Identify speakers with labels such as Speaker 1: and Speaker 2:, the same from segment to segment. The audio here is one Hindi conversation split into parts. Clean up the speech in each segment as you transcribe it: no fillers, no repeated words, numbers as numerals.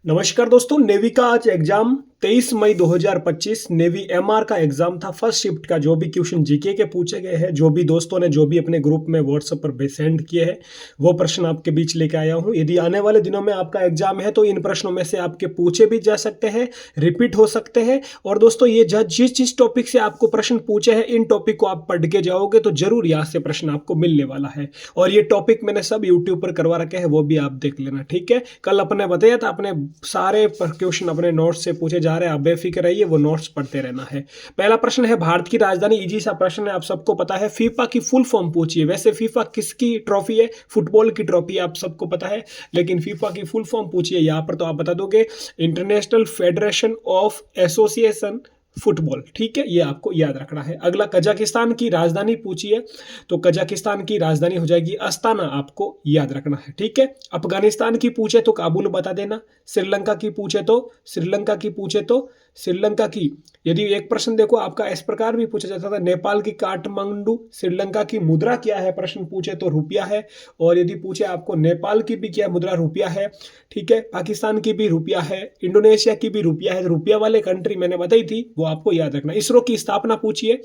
Speaker 1: नमस्कार दोस्तों, नेवी का आज एग्जाम 23 मई 2025 नेवी एमआर का एग्जाम था। फर्स्ट शिफ्ट का जो भी क्वेश्चन जीके के पूछे गए हैं, जो भी दोस्तों ने जो भी अपने ग्रुप में व्हाट्सएप पर सेंड किए हैं, वो प्रश्न आपके बीच लेके आया हूं। यदि आने वाले दिनों में आपका एग्जाम है तो इन प्रश्नों में से आपके पूछे भी जा सकते हैं, रिपीट हो सकते हैं। और दोस्तों, ये जिस टॉपिक से आपको प्रश्न पूछे हैं, इन टॉपिक को आप पढ़ के जाओगे तो जरूर यहाँ से प्रश्न आपको मिलने वाला है। और ये टॉपिक मैंने सब यूट्यूब पर करवा रखे हैं, वो भी आप देख लेना, ठीक है। कल अपने बताया था, अपने सारे क्वेश्चन अपने नोट्स से पूछे जा रहे हैं, आप बेफिक्र रहिए, वो नोट्स पढ़ते रहना है। पहला प्रश्न है, भारत की राजधानी। इजी सा प्रश्न है, आप सबको पता है। फीफा की फुल फॉर्म पूछिए। वैसे फीफा किसकी ट्रॉफी है? फुटबॉल की ट्रॉफी, आप सबको पता है, लेकिन फीफा की फुल फॉर्म पूछिए यहां पर तो आप बता दोगे international federation of association football, ठीक है, ये आपको याद रखना है। अगला, कजाकिस्तान की राजधानी पूछिए, तो कजाकिस्तान की राजधानी हो जाएगी अस्ताना, आपको याद रखना है, ठीक है। अफगानिस्तान की पूछे तो काबुल बता देना। श्रीलंका की पूछे तो श्रीलंका की यदि एक प्रश्न देखो आपका इस प्रकार भी पूछा जाता था, नेपाल की काठमांडू। श्रीलंका की मुद्रा क्या है? प्रश्न पूछे तो रुपया है। और यदि पूछे आपको नेपाल की भी क्या मुद्रा? रुपया है, ठीक है। पाकिस्तान की भी रुपया है, इंडोनेशिया की भी रुपया है। रुपया वाले कंट्री मैंने बताई थी, वो आपको याद रखना। इसरो की स्थापना पूछिए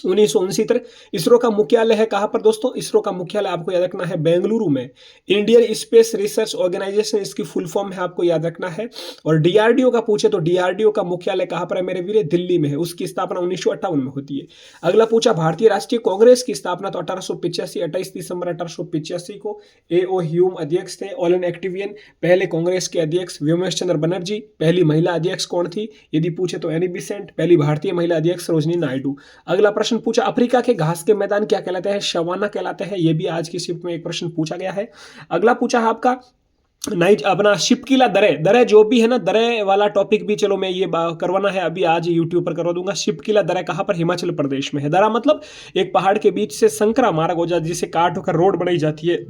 Speaker 1: 1969। इसरो का मुख्यालय है कहां पर दोस्तों? इसरो का मुख्यालय आपको याद रखना है बेंगलुरु में। इंडियन स्पेस रिसर्च ऑर्गेनाइजेशन, इसकी फुल फॉर्म है, आपको याद रखना है। और डीआरडीओ का पूछे तो डीआरडीओ का मुख्यालय कहां पर है मेरे वीरे? दिल्ली में है। उसकी स्थापना 1958 में होती है। अगला पूछा, भारतीय राष्ट्रीय कांग्रेस की स्थापना तो 1885 28 दिसंबर 1885 को ए.ओ. ह्यूम अध्यक्ष थे। ऑलन एक्टिवियन पहले कांग्रेस के अध्यक्ष। व्योमेश चंद्र बनर्जी पहली महिला अध्यक्ष कौन थी? यदि पूछे तो एनी बिसेंट। पहली भारतीय महिला अध्यक्ष सरोजनी नायडू। अगला प्रश्न पूछा, अफ्रीका के घास के मैदान क्या कहलाते हैं? सवाना कहलाते हैं। यह भी आज की शिफ्ट में एक प्रश्न पूछा गया है। अगला पूछा है आपका अपना शिपकीला दरे जो भी है ना, दरे वाला टॉपिक भी चलो मैं ये करवाना है, अभी आज यूट्यूब पर करवा दूंगा। शिपकीला दरे कहां पर? हिमाचल प्रदेश में है। दरा मतलब एक पहाड़ के बीच से संकरा मार्ग हो जाता है, जिसे काट होकर रोड बनाई जाती है,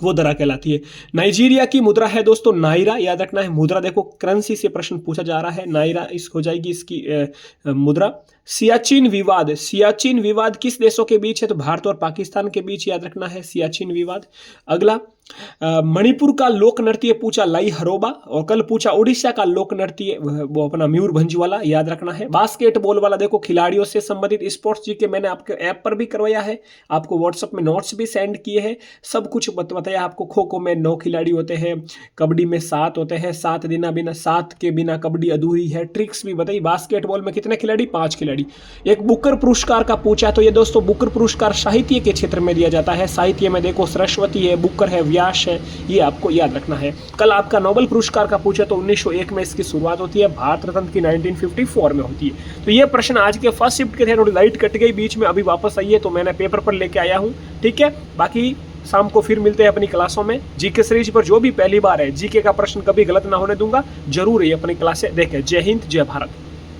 Speaker 1: वो दरा कहलाती है। नाइजीरिया की मुद्रा है दोस्तों नाइरा, याद रखना है। मुद्रा देखो, करेंसी से प्रश्न पूछा जा रहा है, नाइरा इस हो जाएगी इसकी मुद्रा। सियाचिन विवाद किस देशों के बीच है? तो भारत और पाकिस्तान के बीच, याद रखना है सियाचिन विवाद। अगला, मणिपुर का लोक नृत्य पूछा लाई हरोबा। और कल पूछा उड़ीसा का लोक नृत्य, वो अपना मयूरभंज वाला, याद रखना है। बास्केटबॉल वाला देखो, खिलाड़ियों से संबंधित स्पोर्ट्स जी के मैंने आपके ऐप पर भी करवाया है, आपको व्हाट्सएप में नोट्स भी सेंड किए हैं, सब कुछ बताया आपको। खो खो में 9 खिलाड़ी होते हैं, कबड्डी में 7 होते हैं, 7 के बिना कबड्डी अधूरी है। ट्रिक्स भी बताई। बास्केटबॉल में कितने खिलाड़ी? 5 खिलाड़ी। एक बुकर पुरस्कार का पूछा, तो ये दोस्तों बुकर पुरस्कार साहित्य के क्षेत्र में दिया जाता है। साहित्य में देखो सरस्वती है, बुकर है, व्यास है, ये आपको याद रखना है। कल आपका नोबेल पुरस्कार का पूछा तो 1901 में इसकी शुरुआत होती है, भारत रत्न की 1954 में होती है। तो ये प्रश्न आज के फर्स्ट शिफ्ट के थे, थोड़ी लाइट कट गई बीच में, अभी वापस आई है तो मैंने पेपर पर लेके आया हूँ, ठीक है। बाकी शाम को फिर मिलते हैं अपनी क्लासों में। जीके सीरीज पर जो भी पहली बार है, जीके का प्रश्न कभी गलत ना होने दूंगा, जरूर ये अपनी क्लासें देखें। जय हिंद, जय भारत।